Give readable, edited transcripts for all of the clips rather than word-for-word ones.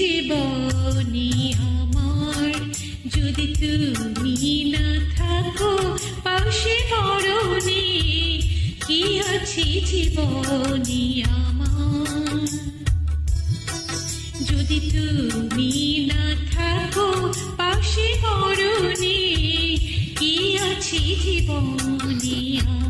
জীবনে আমার, যদি তুমি না থাকো পাশে মরণে, কি আছে জীবনে আমার। যদি তুমি না থাকো পাশে মরণে, কি আছে জীবনে আমার।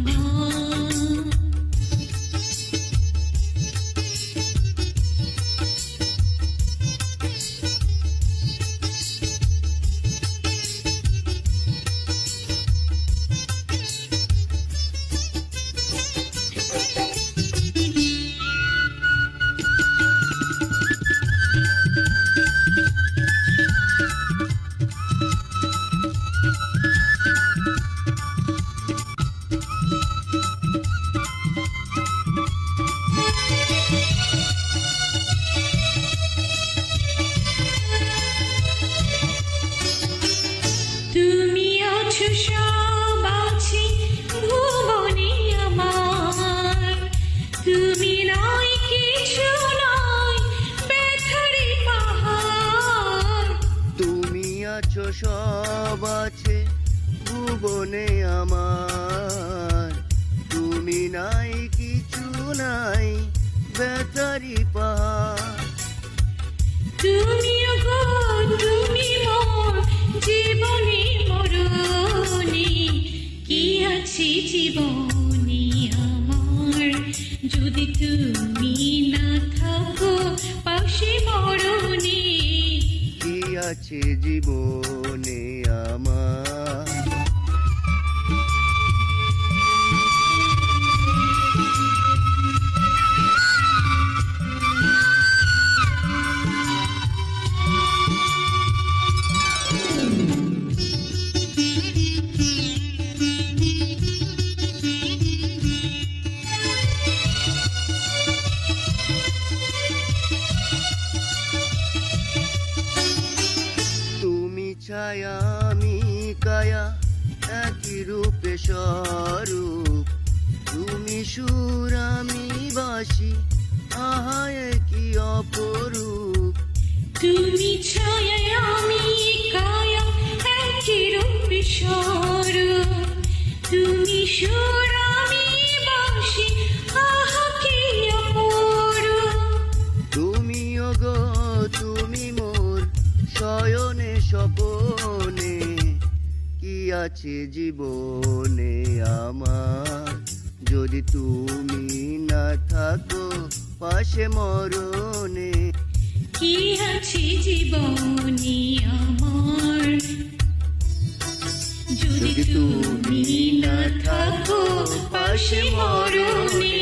তুমি আছো সব আছে ভুবনে আমার, তুমি নয় কিছু নয় ব্যথারে পাহাড়। তুমি আছো সব আছে ভুবনে আমার, তুমি নাই কিছু নাই ব্যথারি পাহাড়। তুমি গো তুমি মোর জীবনে মরণে, কি আছে জীবনে আমার। যদি তুমি না থাকো পাশে মরণে, কি আছে জীবনে আমার। ছায়া আমি কায়া একই রূপে স্বরূপ, তুমি সুর আমি বাসি আহা কি অপরূপ। তুমি ছায়া আমি কায়া একই রূপে স্বরূপ, তুমি সুর আমি বাসি আহা কি অপরূপ। তুমি ওগো তুমি মোর শয়নে স্বপনে, কি আছে জীবনে আমার। যদি তুমি না থাকো পাশে মরণে, কি আছে জীবনে আমার। যদি তুমি না থাকো পাশে মরণে,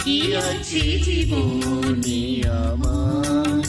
কি আছে জীবনে আমার।